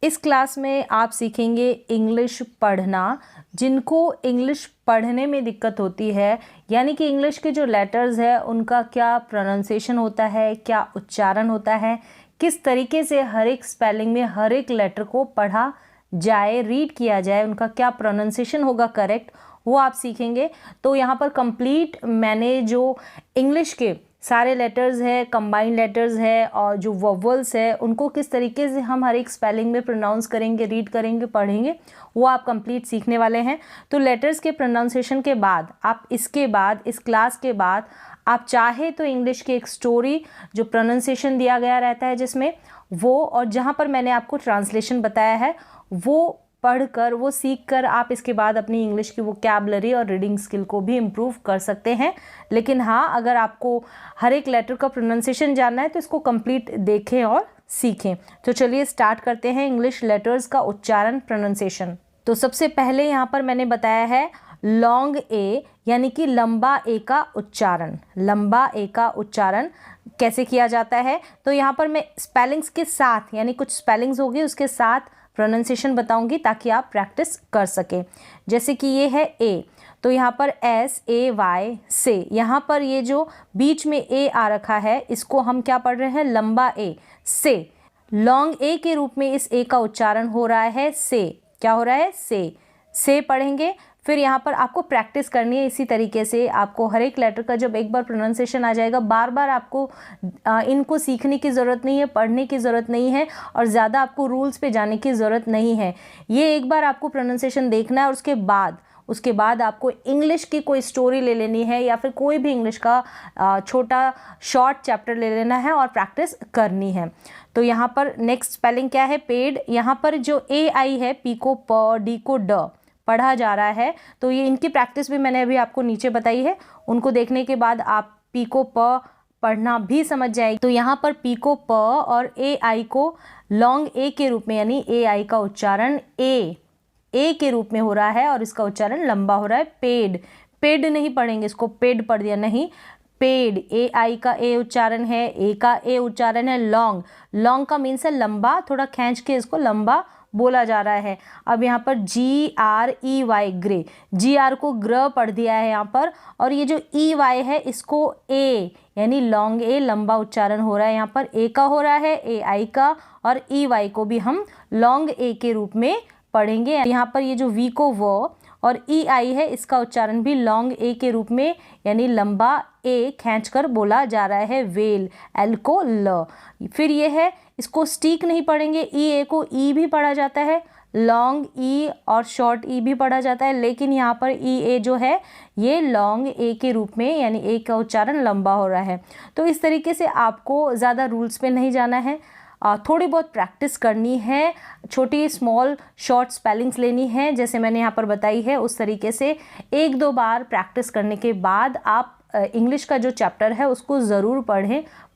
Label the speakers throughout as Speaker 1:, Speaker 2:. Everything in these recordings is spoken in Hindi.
Speaker 1: इस क्लास में आप सीखेंगे इंग्लिश पढ़ना। जिनको इंग्लिश पढ़ने में दिक्कत होती है, यानी कि इंग्लिश के जो लेटर्स है उनका क्या प्रोनाउंसिएशन होता है, क्या उच्चारण होता है, किस तरीके से हर एक स्पेलिंग में हर एक लेटर को पढ़ा जाए, रीड किया जाए, उनका क्या प्रोनाउंसिएशन होगा करेक्ट, वो आप सीखेंगे। तो यहाँ पर कंप्लीट मैंने जो इंग्लिश के सारे लेटर्स है, कंबाइंड लेटर्स है और जो वोवल्स है उनको किस तरीके से हम हर एक स्पेलिंग में प्रोनाउंस करेंगे, रीड करेंगे, पढ़ेंगे, वो आप कंप्लीट सीखने वाले हैं। तो लेटर्स के प्रोनाउंसिएशन के बाद आप इसके बाद इस क्लास के बाद आप चाहे तो इंग्लिश की एक स्टोरी जो प्रोनाउंसिएशन दिया गया रहता है जिसमें वो, और जहाँ पर मैंने आपको ट्रांसलेशन बताया है वो पढ़कर, वो सीखकर आप इसके बाद अपनी इंग्लिश की वोकैबुलरी और रीडिंग स्किल को भी इम्प्रूव कर सकते हैं। लेकिन हाँ, अगर आपको हर एक लेटर का प्रोनाउंसिएशन जानना है तो इसको कंप्लीट देखें और सीखें। तो चलिए स्टार्ट करते हैं इंग्लिश लेटर्स का उच्चारण, प्रोनाउंसिएशन। तो सबसे पहले यहाँ पर मैंने बताया है लॉन्ग ए, यानी कि लंबा ए का उच्चारण। लंबा ए का उच्चारण कैसे किया जाता है, तो यहाँ पर मैं स्पेलिंग्स के साथ, यानी कुछ स्पेलिंग्स होगी उसके साथ प्रोनाउंसिएशन बताऊंगी ताकि आप प्रैक्टिस कर सकें। जैसे कि ये है ए, तो यहाँ पर SAY से, यहाँ पर ये जो बीच में ए आ रखा है इसको हम क्या पढ़ रहे हैं, लंबा ए से। लॉन्ग ए के रूप में इस ए का उच्चारण हो रहा है से। क्या हो रहा है, से पढ़ेंगे। फिर यहाँ पर आपको प्रैक्टिस करनी है इसी तरीके से। आपको हर एक लेटर का जब एक बार प्रोनाउंसिएशन आ जाएगा, बार बार आपको इनको सीखने की ज़रूरत नहीं है, पढ़ने की ज़रूरत नहीं है और ज़्यादा आपको रूल्स पे जाने की ज़रूरत नहीं है। ये एक बार आपको प्रोनाउंसिएशन देखना है और उसके बाद आपको इंग्लिश की कोई स्टोरी ले लेनी है या फिर कोई भी इंग्लिश का छोटा शॉर्ट चैप्टर ले लेना है और प्रैक्टिस करनी है। तो यहाँ पर नेक्स्ट स्पेलिंग क्या है, पेड। यहाँ पर जो AI है, पी को प, डी को ड पढ़ा जा रहा है, तो ये इनकी प्रैक्टिस भी मैंने अभी आपको नीचे बताई है। उनको देखने के बाद आप पी को प पढ़ना भी समझ जाएगी। तो यहाँ पर पी को प और AI को लॉन्ग ए के रूप में, यानी AI का उच्चारण ए के रूप में हो रहा है और इसका उच्चारण लंबा हो रहा है, पेड नहीं पढ़ेंगे इसको, पेड पढ़ दिया, नहीं, पेड। AI का ए उच्चारण है, ए का ए उच्चारण है, लॉन्ग का मीन्स है लंबा, थोड़ा खींच के इसको लंबा बोला जा रहा है। अब यहाँ पर GREY, ग्रे, GR को ग्र पढ़ दिया है यहाँ पर, और ये जो EY है इसको ए, यानी लॉन्ग ए, लंबा उच्चारण हो रहा है। यहाँ पर ए का हो रहा है, AI का, और EY को भी हम लॉन्ग ए के रूप में पढ़ेंगे। यहाँ पर ये जो V को व और EI है इसका उच्चारण भी लॉन्ग ए के रूप में, यानी लंबा ए खींचकर बोला जा रहा है, वेल, L को ल। फिर ये है, इसको स्टीक नहीं पढ़ेंगे, EA को ई भी पढ़ा जाता है, लॉन्ग ई और शॉर्ट ई भी पढ़ा जाता है, लेकिन यहाँ पर EA जो है ये लॉन्ग ए के रूप में, यानी ए का उच्चारण लंबा हो रहा है। तो इस तरीके से आपको ज़्यादा रूल्स पे नहीं जाना है, थोड़ी बहुत प्रैक्टिस करनी है, छोटी स्मॉल शॉर्ट स्पेलिंग्स लेनी है जैसे मैंने यहाँ पर बताई है। उस तरीके से एक दो बार प्रैक्टिस करने के बाद आप इंग्लिश का जो चैप्टर है उसको ज़रूर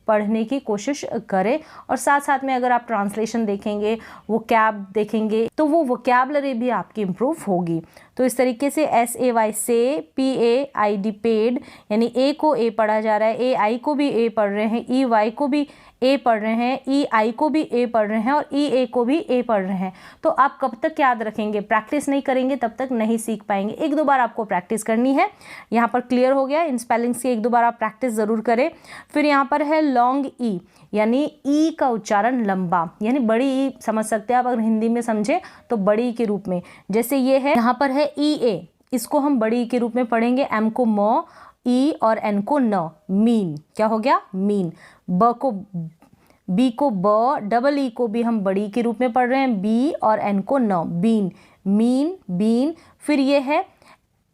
Speaker 1: पढ़ने की कोशिश करें। और साथ साथ में अगर आप ट्रांसलेशन देखेंगे, वोकैब देखेंगे, तो वो वोकैबुलरी भी आपकी इम्प्रूव होगी। तो इस तरीके से SAY से, PAID पेड, यानी ए को ए पढ़ा जा रहा है, AI को भी ए पढ़ रहे हैं, EY को भी ए पढ़ रहे हैं, EI को भी ए पढ़ रहे हैं और EA को भी ए पढ़ रहे हैं। तो आप कब तक याद रखेंगे, प्रैक्टिस नहीं करेंगे तब तक नहीं सीख पाएंगे। एक दो बार आपको प्रैक्टिस करनी है। यहाँ पर क्लियर हो गया, इन स्पेलिंग्स की एक दो बार आप प्रैक्टिस ज़रूर करें। फिर यहाँ पर है लॉन्ग ई, यानी ई का उच्चारण लंबा, यानी बड़ी ई समझ सकते हैं आप अगर हिंदी में समझे तो, बड़ी के रूप में। जैसे ये है, यहाँ पर है EA, इसको हम बड़ी के रूप में पढ़ेंगे, M को म, E और N को न, मीन। क्या हो गया, मीन। B को ब, डबल E को भी हम बड़ी के रूप में पढ़ रहे हैं, B और N को न, बीन, मीन, बीन। फिर ये है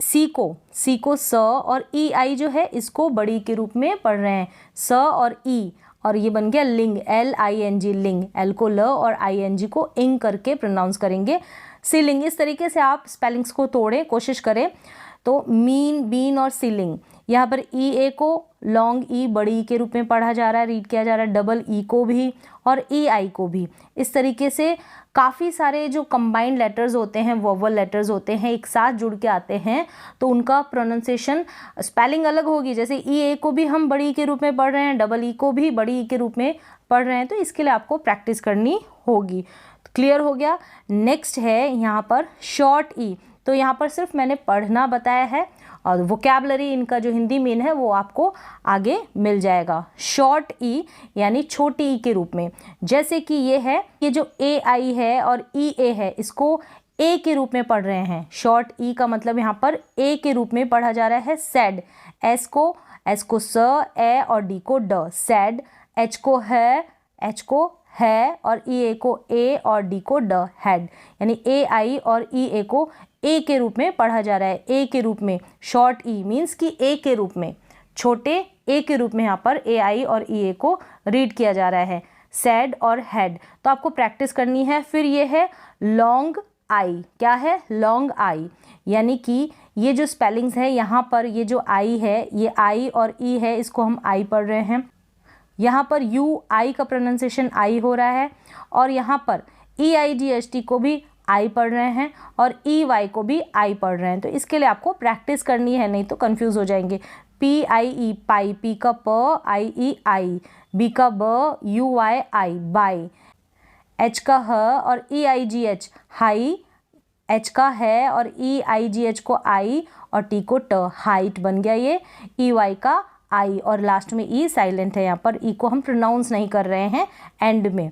Speaker 1: C को स और EI जो है इसको बड़ी के रूप में पढ़ रहे हैं, स और E, और ये बन गया लिंग, LING, लिंग। L को ल और ING को इंग करके प्रोनाउंस करेंगे, सीलिंग। इस तरीके से आप स्पेलिंग्स को तोड़ें, कोशिश करें। तो मीन, बीन और सीलिंग। यहाँ पर EA को लॉन्ग ई, बड़ी ई के रूप में पढ़ा जा रहा है, रीड किया जा रहा है, डबल E को भी और EI को भी। इस तरीके से काफ़ी सारे जो कंबाइंड लेटर्स होते हैं, वोवल लेटर्स होते हैं, एक साथ जुड़ के आते हैं, तो उनका प्रोनाउंसिएशन स्पेलिंग अलग होगी। जैसे EA को भी हम बड़ी ई के रूप में पढ़ रहे हैं, डबल E को भी बड़ी ई के रूप में पढ़ रहे हैं, तो इसके लिए आपको प्रैक्टिस करनी होगी। क्लियर हो गया। नेक्स्ट है यहाँ पर शॉर्ट ई। तो यहाँ पर सिर्फ मैंने पढ़ना बताया है और वोकैबलरी इनका जो हिंदी मीन है वो आपको आगे मिल जाएगा। शॉर्ट ई यानी छोटी ई के रूप में, जैसे कि ये है, ये जो ए आई है और ई ए है, इसको ए के रूप में पढ़ रहे हैं। शॉर्ट ई का मतलब यहाँ पर ए के रूप में पढ़ा जा रहा है। सैड, एस को स, ए और डी को ड, सैड। एच को है, एच को है और ई ए को ए और डी को ड, हैड। यानी ए आई और ई ए को ए के रूप में पढ़ा जा रहा है, ए के रूप में। शॉर्ट ई मीन्स कि ए के रूप में, छोटे ए के रूप में यहाँ पर ए आई और ई ए को रीड किया जा रहा है, सैड और हैड। तो आपको प्रैक्टिस करनी है। फिर ये है लॉन्ग आई। क्या है? लॉन्ग आई, यानी कि ये जो स्पेलिंग्स है यहाँ पर, ये जो आई है, ये आई और ई है, इसको हम आई पढ़ रहे हैं। यहाँ पर यू आई का प्रोनाउंसिएशन आई हो रहा है और यहाँ पर ई आई जी एच टी को भी आई पढ़ रहे हैं और ई वाई को भी आई पढ़ रहे हैं। तो इसके लिए आपको प्रैक्टिस करनी है, नहीं तो कंफ्यूज हो जाएंगे। P I E pi, P का प आई ई आई, बी का ब U Y I buy, H का ह और E I G H high, H का है और ई आई जी एच को आई और टी को ट, हाइट बन गया ये। ई वाई का आई और लास्ट में ई साइलेंट है, यहाँ पर ई को हम प्रोनाउंस नहीं कर रहे हैं एंड में।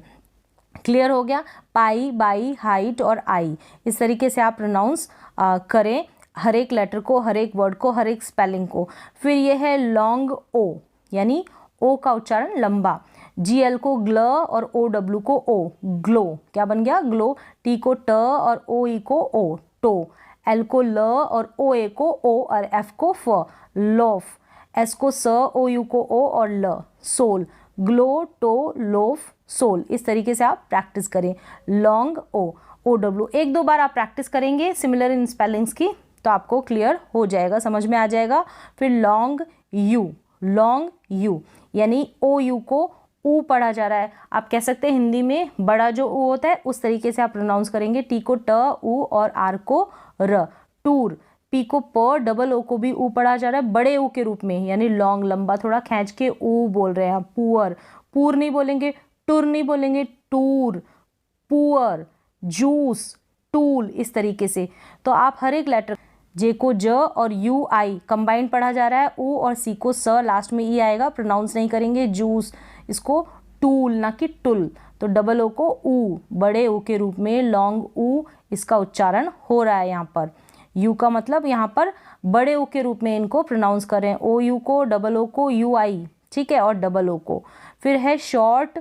Speaker 1: क्लियर हो गया। पाई, बाई, हाइट और आई, इस तरीके से आप प्रोनाउंस करें हर एक लेटर को, हर एक वर्ड को, हर एक स्पेलिंग को। फिर ये है लॉन्ग ओ, यानी ओ का उच्चारण लंबा। जी एल को ग्ल और ओ डब्ल्यू को ओ, ग्लो। क्या बन गया? ग्लो। टी को ट और ओ ई को ओ, टो। एल को ल और ओ ए को ओ और एफ को फ, लोफ। एस को स, ओ यू को ओ और ल, soul. Glow, toe, loaf, soul. इस तरीके से आप प्रैक्टिस करें। लॉन्ग ओ डब्ल्यू, एक दो बार आप प्रैक्टिस करेंगे सिमिलर इन स्पेलिंग्स की तो आपको क्लियर हो जाएगा, समझ में आ जाएगा। फिर लॉन्ग यू यानी ओ यू को ऊ पढ़ा जा रहा है। आप कह सकते हैं हिंदी में बड़ा जो ऊ होता है उस तरीके से आप प्रोनाउंस करेंगे। टी को ट ऊ और आर को र, टूर। पी को प, डबल ओ को भी ऊ पढ़ा जा रहा है बड़े ऊ के रूप में, यानी लॉन्ग, लंबा, थोड़ा खींच के ऊ बोल रहे हैं। पुअर, पूर नहीं बोलेंगे, टूर नहीं बोलेंगे, टूर। पुअर, जूस, टूल, इस तरीके से। तो आप हर एक लेटर, जे को ज और यू आई कंबाइंड पढ़ा जा रहा है। ऊ और सी को स, लास्ट में ई आएगा, प्रोनाउंस नहीं करेंगे। जूस, इसको टूल ना कि टुल। तो डबल ओ को ऊ, बड़े ओ के रूप में, लॉन्ग ऊ इसका उच्चारण हो रहा है यहाँ पर। यू का मतलब यहाँ पर बड़े ओ के रूप में इनको प्रोनाउंस करें। ओ यू को, डबल ओ को यू आई, ठीक है, और डबल ओ को। फिर है शॉर्ट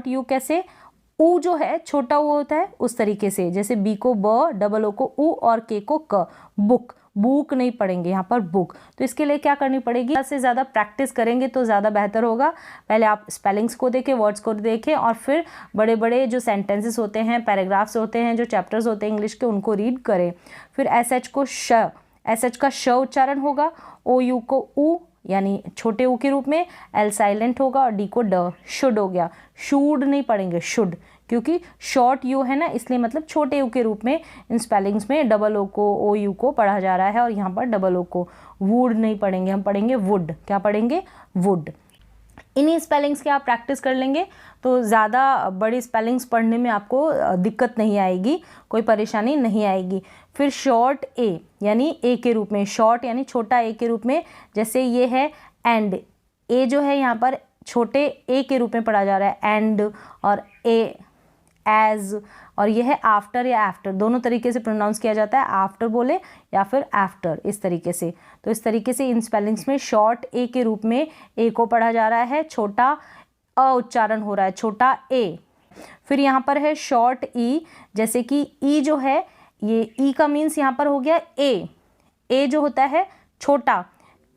Speaker 1: यू कैसे? ऊ जो है छोटा ऊ होता है उस तरीके से, जैसे बी को ब, डबल ओ को ऊ और के को क, बुक। बुक नहीं पढ़ेंगे यहाँ पर, बुक। तो इसके लिए क्या करनी पड़ेगी? ज़्यादा से ज़्यादा प्रैक्टिस करेंगे तो ज़्यादा बेहतर होगा। पहले आप स्पेलिंग्स को देखें, वर्ड्स को देखें और फिर बड़े बड़े जो सेंटेंसेस होते हैं, पैराग्राफ्स होते हैं, जो चैप्टर्स होते हैं इंग्लिश के, उनको रीड करें। फिर एस एच को श, एस एच का श उच्चारण होगा। ओ यू को ऊ यानी छोटे ऊ के रूप में, एल साइलेंट होगा और डी को ड, शुड हो गया। शूड नहीं पढ़ेंगे, शुड, क्योंकि शॉर्ट यू है ना, इसलिए मतलब छोटे यू के रूप में इन स्पेलिंग्स में डबल ओ को, ओ यू को पढ़ा जा रहा है और यहाँ पर डबल ओ को। वुड नहीं पढ़ेंगे, हम पढ़ेंगे वुड। क्या पढ़ेंगे? वुड। इन्हीं स्पेलिंग्स की आप प्रैक्टिस कर लेंगे तो ज़्यादा बड़ी स्पेलिंग्स पढ़ने में आपको दिक्कत नहीं आएगी, कोई परेशानी नहीं आएगी। फिर शॉर्ट ए यानी ए के रूप में, शॉर्ट यानी छोटा ए के रूप में, जैसे ये है एंड। ए जो है यहाँ पर छोटे ए के रूप में पढ़ा जा रहा है, एंड और ए, एज। और ये है आफ्टर या आफ्टर, दोनों तरीके से प्रोनाउंस किया जाता है, आफ्टर बोले या फिर आफ्टर, इस तरीके से। तो इस तरीके से इन स्पेलिंग्स में शॉर्ट ए के रूप में ए को पढ़ा जा रहा है, छोटा अ उच्चारण हो रहा है, छोटा ए। फिर यहाँ पर है शॉर्ट ई, जैसे कि ई जो है, ये ई का मीन्स यहाँ पर हो गया ए जो होता है छोटा,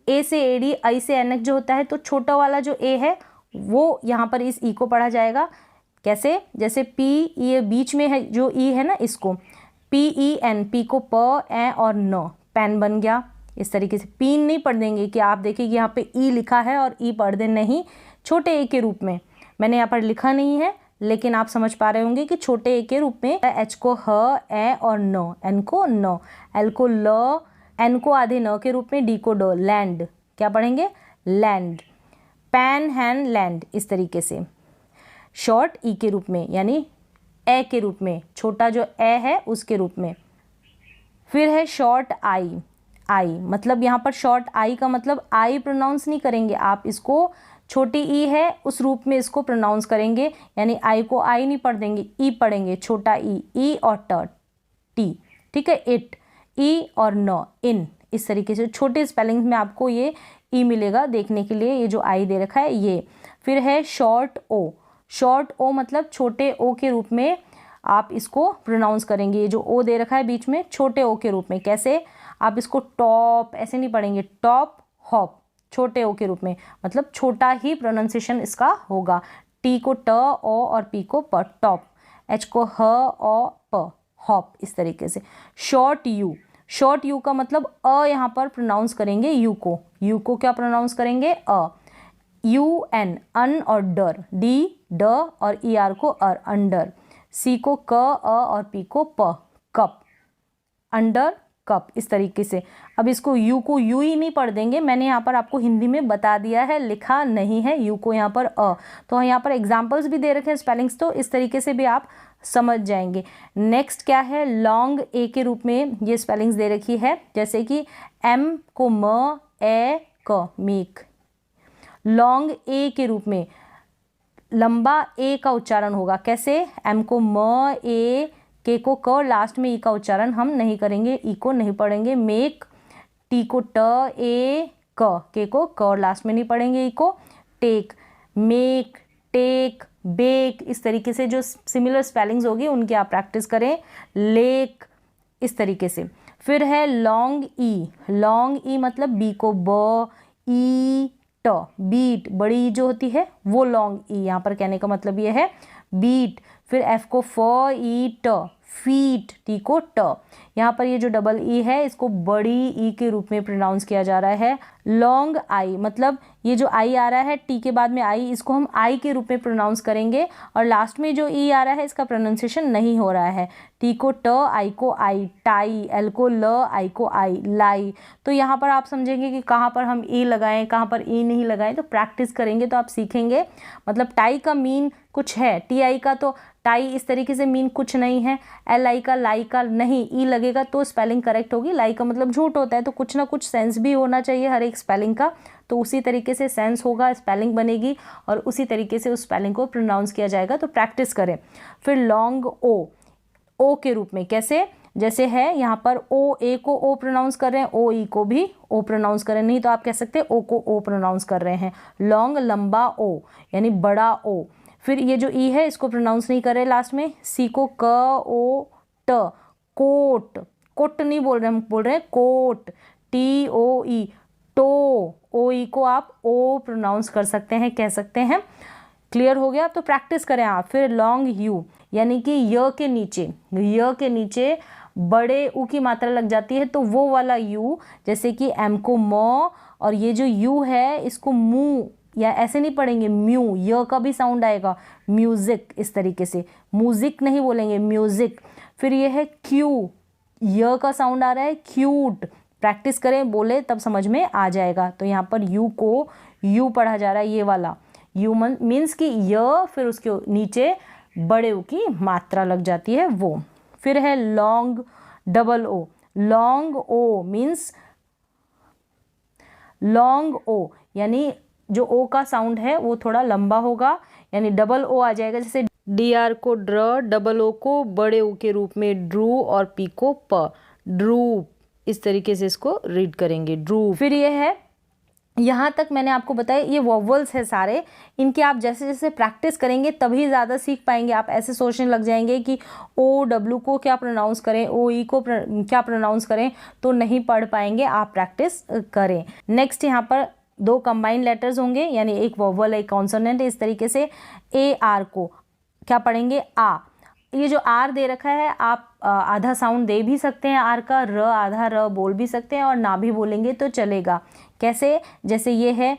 Speaker 1: ए से एडी, आई से एनएच जो होता है, तो छोटा वाला जो ए है वो यहाँ पर इस ई को पढ़ा जाएगा। कैसे? जैसे पी, ये बीच में है जो ई है ना, इसको पी ई एन, पी को प, ए और न, पेन बन गया। इस तरीके से पीन नहीं पढ़ देंगे कि आप देखिए यहाँ पे ई लिखा है और ई पढ़ दें, नहीं, छोटे ए के रूप में। मैंने यहाँ पर लिखा नहीं है लेकिन आप समझ पा रहे होंगे कि छोटे ए के रूप में। एच को ह, ए और न, एन को न, एल को ल, एन को आधे न के रूप में, डी को ड, लैंड। क्या पढ़ेंगे? लैंड। पैन, हैंड, लैंड, इस तरीके से। शॉर्ट ई के रूप में, यानी ए के रूप में, छोटा जो ए है उसके रूप में। फिर है शॉर्ट आई, आई मतलब यहाँ पर शॉर्ट आई का मतलब आई प्रोनाउंस नहीं करेंगे आप, इसको छोटी ई है उस रूप में इसको प्रोनाउंस करेंगे, यानी आई को आई नहीं पढ़ देंगे, ई पढ़ेंगे, छोटा ई और टी, ठीक है। इट, ई और न, इन, इस तरीके से छोटे स्पेलिंग में आपको ये ई मिलेगा देखने के लिए, ये जो आई दे रखा है ये। फिर है शॉर्ट ओ, शॉर्ट ओ मतलब छोटे ओ के रूप में आप इसको प्रोनाउंस करेंगे, ये जो ओ दे रखा है बीच में छोटे ओ के रूप में। कैसे? आप इसको टॉप ऐसे नहीं पढ़ेंगे, टॉप हॉप, छोटे ओ के रूप में, मतलब छोटा ही प्रोनाउंसिएशन इसका होगा। टी को ट, ओ और पी को प, टॉप, एच को ह, ओ, प, हॉप, इस तरीके से। शॉर्ट यू, शॉर्ट यू का मतलब अ यहाँ पर प्रोनाउंस करेंगे यू को क्या प्रोनाउंस करेंगे? अ। यू एन, अन और डर, डी ड और ई आर को अर, अंडर। सी को क, अ और पी को प, कप, अंडर कप, इस तरीके से। अब इसको यू को यू ही नहीं पढ़ देंगे, मैंने यहाँ पर आपको हिंदी में बता दिया है, लिखा नहीं है यू को यहाँ पर अ। तो यहाँ पर एग्जाम्पल्स भी दे रखे हैं स्पेलिंग्स, तो इस तरीके से भी आप समझ जाएंगे। नेक्स्ट क्या है? लॉन्ग ए के रूप में ये स्पेलिंग्स दे रखी है, जैसे कि एम को म, ए क, मेक। लॉन्ग ए के रूप में लंबा ए का उच्चारण होगा, कैसे? एम को म, ए, के को क, लास्ट में ई का उच्चारण हम नहीं करेंगे, ई को नहीं पढ़ेंगे। मेक, टी को ट, ए क, के को क और लास्ट में नहीं पढ़ेंगे ई को। टेक, मेक, टेक, बेक, इस तरीके से जो सिमिलर स्पेलिंग्स होगी उनकी आप प्रैक्टिस करें। लेक, इस तरीके से। फिर है लॉन्ग ई, लॉन्ग ई मतलब बी को ब, ई ट, बीट, बड़ी जो होती है वो लॉन्ग ई, यहाँ पर कहने का मतलब ये है बीट। फिर एफ को फ, ई ट, फीट, टी को ट। यहाँ पर ये जो डबल ई है इसको बड़ी ई के रूप में प्रोनाउंस किया जा रहा है। लॉन्ग आई मतलब ये जो आई आ रहा है टी के बाद में आई, इसको हम आई के रूप में प्रोनाउंस करेंगे, और लास्ट में जो ई आ रहा है इसका प्रोनाउंसिएशन नहीं हो रहा है। टी को ट, आई को आई, टाई, एल को ल, आई को आई, लाई। तो यहाँ पर आप समझेंगे कि कहाँ पर हम ई लगाएं, कहाँ पर ई नहीं लगाएं, तो प्रैक्टिस करेंगे तो आप सीखेंगे। मतलब टाई का मीन कुछ है, टी आई का तो टाई इस तरीके से मीन कुछ नहीं है, एल आई का, लाई का नहीं, ई लगेगा तो स्पेलिंग करेक्ट होगी। लाई का मतलब झूठ होता है, तो कुछ ना कुछ सेंस भी होना चाहिए हर एक स्पेलिंग का, तो उसी तरीके से सेंस होगा, स्पेलिंग बनेगी और उसी तरीके से उस स्पेलिंग को प्रोनाउंस किया जाएगा, तो प्रैक्टिस करें। फिर लॉन्ग ओ, ओ के रूप में कैसे? जैसे है यहाँ पर ओ, ए को ओ प्रोनाउंस कर रहे हैं, ओ ई को भी ओ प्रोनाउंस कर रहे हैं, नहीं तो आप कह सकते हैं ओ को ओ प्रोनाउंस कर रहे हैं। लॉन्ग, लंबा ओ यानी बड़ा ओ। फिर ये जो ई है इसको प्रोनाउंस नहीं कर रहे लास्ट में। सी को क, ओ ट, कोट, कोट नहीं बोल रहे, हम बोल रहे हैं coat, T O E, toe, O E को आप ओ प्रोनाउंस कर सकते हैं, कह सकते हैं। क्लियर हो गया? तो प्रैक्टिस करें आप। फिर लॉन्ग यू यानी कि य के नीचे, य के नीचे बड़े ऊ की मात्रा लग जाती है, तो वो वाला यू, जैसे कि एम को म और ये जो यू है इसको मू या ऐसे नहीं पढ़ेंगे, म्यू, य का भी साउंड आएगा, म्यूजिक, इस तरीके से। म्यूजिक नहीं बोलेंगे, म्यूजिक। फिर ये है क्यू, य का साउंड आ रहा है, क्यूट। प्रैक्टिस करें, बोले तब समझ में आ जाएगा। तो यहाँ पर यू को यू पढ़ा जा रहा है, ये वाला यू मीन्स कि य, फिर उसके नीचे बड़े ऊ की मात्रा लग जाती है वो। फिर है long double O, long O means long O यानी जो ओ का साउंड है वो थोड़ा लंबा होगा, यानी डबल ओ आ जाएगा। जैसे डी आर को ड्र, डबल ओ को बड़े ओ के रूप में ड्रू और पी को प, ड्रूप, इस तरीके से इसको रीड करेंगे, ड्रूप। फिर ये है, यहाँ तक मैंने आपको बताया ये वॉवल्स है सारे, इनके आप जैसे जैसे प्रैक्टिस करेंगे तभी ज़्यादा सीख पाएंगे। आप ऐसे सोचने लग जाएंगे कि ओ डब्ल्यू को क्या प्रोनाउंस करें, ओ ई को क्या प्रोनाउंस करें, तो नहीं पढ़ पाएंगे। आप प्रैक्टिस करें। नेक्स्ट यहाँ पर दो कंबाइंड लेटर्स होंगे, यानी एक वॉवल एक कॉन्सोनेंट। इस तरीके से ए आर को क्या पढ़ेंगे? आ। ये जो आर दे रखा है आप आधा साउंड दे भी सकते हैं आर का, र आधा र बोल भी सकते हैं और ना भी बोलेंगे तो चलेगा। कैसे? जैसे ये है,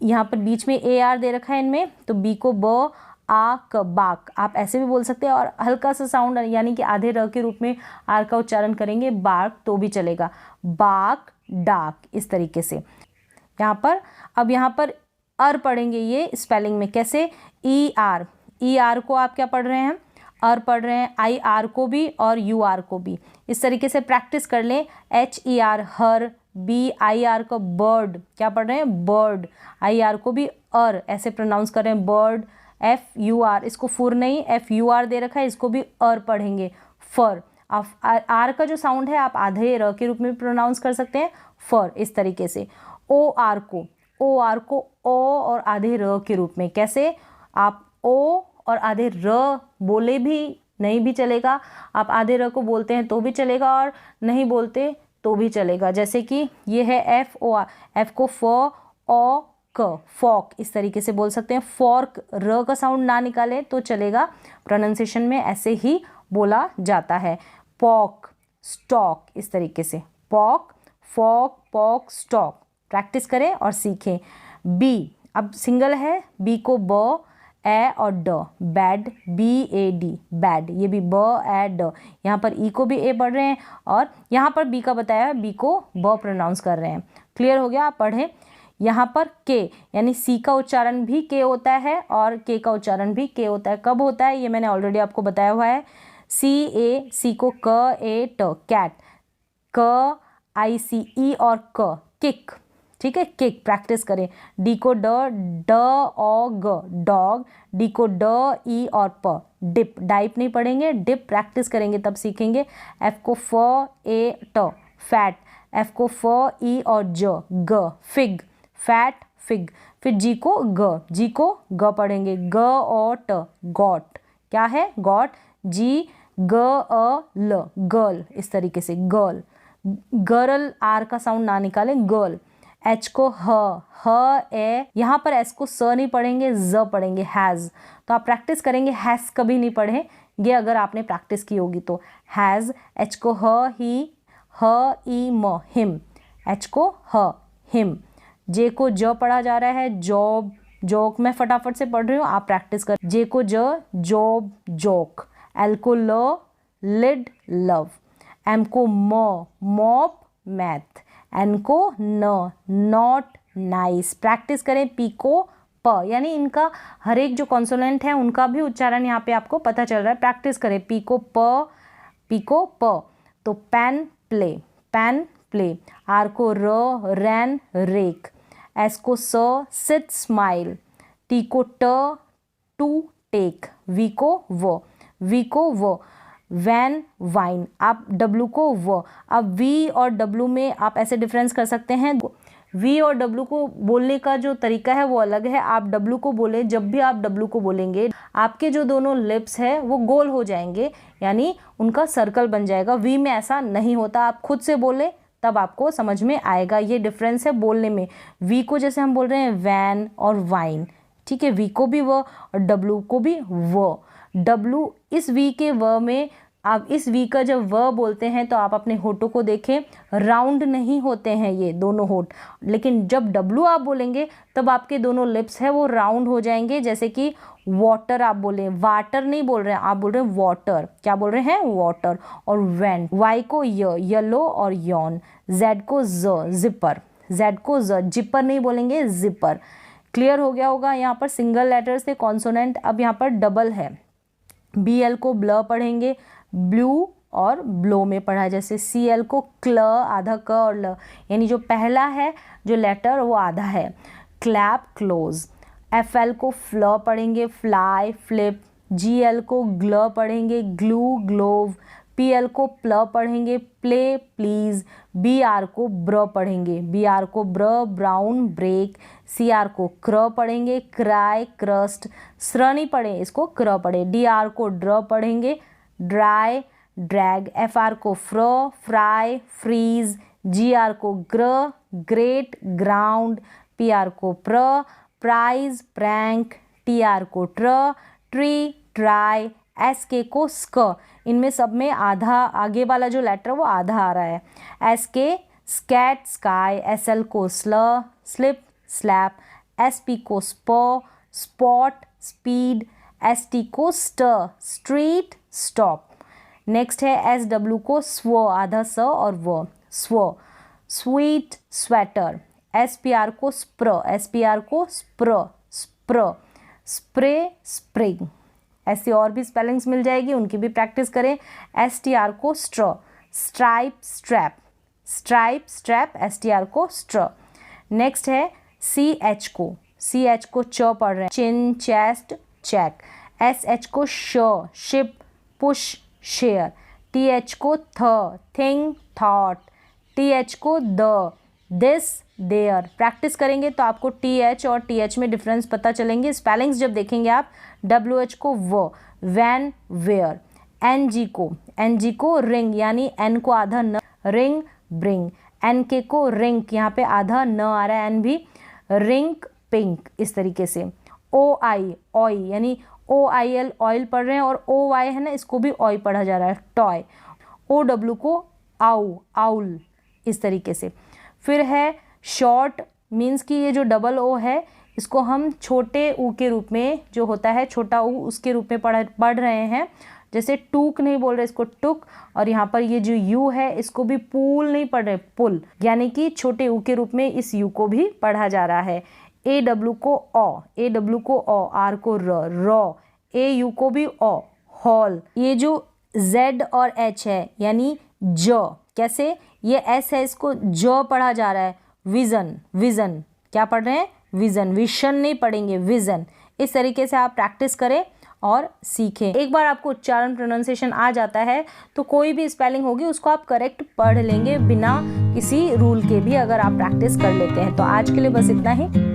Speaker 1: यहाँ पर बीच में ए आर दे रखा है इनमें, तो बी को ब, आ क, बाक, आप ऐसे भी बोल सकते हैं। और हल्का सा साउंड यानी कि आधे र के रूप में आर का उच्चारण करेंगे, बार्क, तो भी चलेगा, बाक, डाक, इस तरीके से यहाँ पर। अब यहाँ पर अर पढ़ेंगे ये स्पेलिंग में, कैसे? ई आर, ई आर को आप क्या पढ़ रहे हैं, अर पढ़ रहे हैं, आई आर को भी और यू आर को भी। इस तरीके से प्रैक्टिस कर लें। H E R her, B I R को बर्ड, क्या पढ़ रहे हैं, बर्ड, आई आर को भी अर ऐसे प्रोनाउंस कर रहे हैं, बर्ड। एफ यू आर, इसको फुर नहीं, एफ यू आर दे रखा है, इसको भी अर पढ़ेंगे, फर। आप आर का जो साउंड है आप आधे र के रूप में प्रोनाउंस कर सकते हैं, फर, इस तरीके से। ओ आर को ओ और आधे र के रूप में, कैसे, आप ओ और आधे र बोले भी नहीं भी चलेगा, आप आधे र को बोलते हैं तो भी चलेगा और नहीं बोलते तो भी चलेगा। जैसे कि ये है एफ ओ आर, एफ को फ ओ क, फॉक, इस तरीके से बोल सकते हैं। फॉर्क, र का साउंड ना निकाले तो चलेगा, प्रोनाउंसिएशन में ऐसे ही बोला जाता है। पॉक, स्टॉक, इस तरीके से, पॉक, फॉक, पॉक, स्टॉक। प्रैक्टिस करें और सीखें। बी, अब सिंगल है, बी को ब ए और ड, bad, B A D, bad, ये भी ब ए ड। यहाँ पर ई को भी ए पढ़ रहे हैं और यहाँ पर बी का बताया, बी को ब प्रोनाउंस कर रहे हैं। क्लियर हो गया, आप पढ़ें। यहाँ पर के, यानी सी का उच्चारण भी के होता है और के का उच्चारण भी के होता है। कब होता है ये मैंने ऑलरेडी आपको बताया हुआ है। सी को क ए ट, कैट, क आई सी ई और क, किक, ठीक है, किक, प्रैक्टिस करें। डी को ड, ड ओ ग, डॉग, डी को ड ई और प, डिप, डाइप नहीं पढ़ेंगे, डिप प्रैक्टिस करेंगे तब सीखेंगे। एफ को फ ए ट, फैट, एफ को फ ई और ज, ग, फिग, फैट, फिग। फिर जी को ग पढ़ेंगे, ग ओ ट, गॉट, क्या है, गॉट, जी ग अ ल, गर्ल, इस तरीके से, गर्ल। गर्ल, आर का साउंड ना निकालें, गर्ल। एच को ह ए, यहाँ पर एस को स नहीं पढ़ेंगे, ज पढ़ेंगे, हैज़। तो आप प्रैक्टिस करेंगे, हैज़ कभी नहीं पढ़ेंगे अगर आपने प्रैक्टिस की होगी तो। हैज़, एच को ही, ह ई म, हिम, एच को हिम। जे को ज पढ़ा जा रहा है, जॉब, जोक, मैं फटाफट से पढ़ रही हूँ, आप प्रैक्टिस कर। जे को ज, जॉब, जोक। एल को ल, लिड, लव। एम को म, मॉप, मैथ। एन को न, नॉट, नाइस। प्रैक्टिस करें। पी को प, यानी इनका हर एक जो कॉन्सोनेंट है उनका भी उच्चारण यहाँ पे आपको पता चल रहा है। प्रैक्टिस करें। पी को प, तो pen, play, pen, play. R को र, रैन, रेक। एस को स, सिट, स्माइल। टी को ट, टू, टेक। वी को व, वैन, वाइन। आप डब्लू को व, अब वी और डब्लू में आप ऐसे डिफरेंस कर सकते हैं। वी और डब्लू को बोलने का जो तरीका है वो अलग है। आप डब्लू को बोले, जब भी आप डब्लू को बोलेंगे आपके जो दोनों लिप्स है वो गोल हो जाएंगे, यानी उनका सर्कल बन जाएगा। वी में ऐसा नहीं होता, आप खुद से बोले तब आपको समझ में आएगा। ये डिफरेंस है बोलने में। वी को जैसे हम बोल रहे हैं वैन और वाइन, ठीक है, वी को भी व और डब्लू को भी व। डब्लू, इस वी के व में आप इस वी का जब व बोलते हैं तो आप अपने होठों को देखें, राउंड नहीं होते हैं ये दोनों होठ, लेकिन जब डब्लू आप बोलेंगे तब आपके दोनों लिप्स है वो राउंड हो जाएंगे। जैसे कि वाटर आप बोले, वाटर नहीं बोल रहे हैं, आप बोल रहे हैं वाटर, क्या बोल रहे हैं, वाटर। और वैन, वाई को य, येलो और यॉन। जेड को ज, जिपर, जेड को ज, जिपर नहीं बोलेंगे, जिपर। क्लियर हो गया होगा। यहाँ पर सिंगल लेटर्स थे कॉन्सोनेंट, अब यहाँ पर डबल है। बी एल को ब्ल पढ़ेंगे, ब्लू और ब्लो में पढ़ा। जैसे सी एल को क्ल, आधा क और ल, यानी जो पहला है जो लेटर वो आधा है। Clap, close. एफ एल को फ्ल पढ़ेंगे, फ्लाई, फ्लिप। जी एल को ग्ल पढ़ेंगे, ग्लू, ग्लोव। पी एल को प्ल पढ़ेंगे, प्ले, प्लीज। बी आर को ब्र पढ़ेंगे, बी आर को ब्र, ब्राउन, ब्रेक। सी आर को क्र पढ़ेंगे, क्राई, क्रस्ट। स्र नहीं पढ़े, इसको क्र पढ़े। डी आर को ड्र पढ़ेंगे, ड्राई, ड्रैग। एफ आर को फ्र, फ्राई, फ्रीज। जी आर को ग्र, ग्रेट, ग्राउंड। पी आर को प्र, प्राइज, प्रैंक। टी आर को ट्र, ट्री, ट्राई। एस के को स्क, इनमें सब में आधा, आगे वाला जो लेटर वो आधा आ रहा है। एस के स्कैट, स्काई। एस एल को स्ल, स्लिप, स्लैप। एस पी को स्प, स्पॉट, स्पीड। एस टी को स्टर, स्ट्रीट, स्टॉप। नेक्स्ट है एस डब्ल्यू को स्व, आधा स और व, स्व, sweet, sweater. S P R को स्प्र, एस पी आर को स्प्र, स्प्र। Spray, spring. ऐसी और भी स्पेलिंग्स मिल जाएगी, उनकी भी प्रैक्टिस करें। STR को straw, stripe strap, stripe strap, STR को स्ट्रॉ। नेक्स्ट है CH को च पढ़ रहे हैं, चिन चेस्ट चेक। SH को श, शिप पुश शेयर। TH को थ, थिंग थॉट। TH को द, दिस देयर। प्रैक्टिस करेंगे तो आपको TH और TH में डिफरेंस पता चलेंगे। स्पेलिंग्स जब देखेंगे आप, WH को व, वैन वेयर। NG को रिंग, यानी N को आधा न, रिंग ब्रिंग। NK को रिंक, यहाँ पे आधा न आ रहा है N भी, रिंक पिंक, इस तरीके से। OI ऑय, यानी OIL ऑयल पढ़ रहे हैं, और OY है ना, इसको भी ऑय पढ़ा जा रहा है, टॉय। OW को आउ, आउल, इस तरीके से। फिर है शॉर्ट, मीन्स कि ये जो डबल O है इसको हम छोटे ऊ के रूप में, जो होता है छोटा ऊ, उसके रूप में पढ़ रहे हैं। जैसे टूक नहीं बोल रहे, इसको टुक। और यहाँ पर ये जो यू है इसको भी पूल नहीं पढ़ रहे, पुल, यानी कि छोटे ऊ के रूप में इस यू को भी पढ़ा जा रहा है। AW को ओ, आर को रॉ, AU को भी ओ, हॉल। ये जो Z और H है यानी ज, कैसे, ये S है, इसको ज पढ़ा जा रहा है। विजन, क्या पढ़ रहे हैं, विजन नहीं पढ़ेंगे, विजन। इस तरीके से आप प्रैक्टिस करें और सीखें। एक बार आपको उच्चारण प्रोनाउंसिएशन आ जाता है तो कोई भी स्पेलिंग होगी उसको आप करेक्ट पढ़ लेंगे बिना किसी रूल के भी, अगर आप प्रैक्टिस कर लेते हैं। तो आज के लिए बस इतना ही।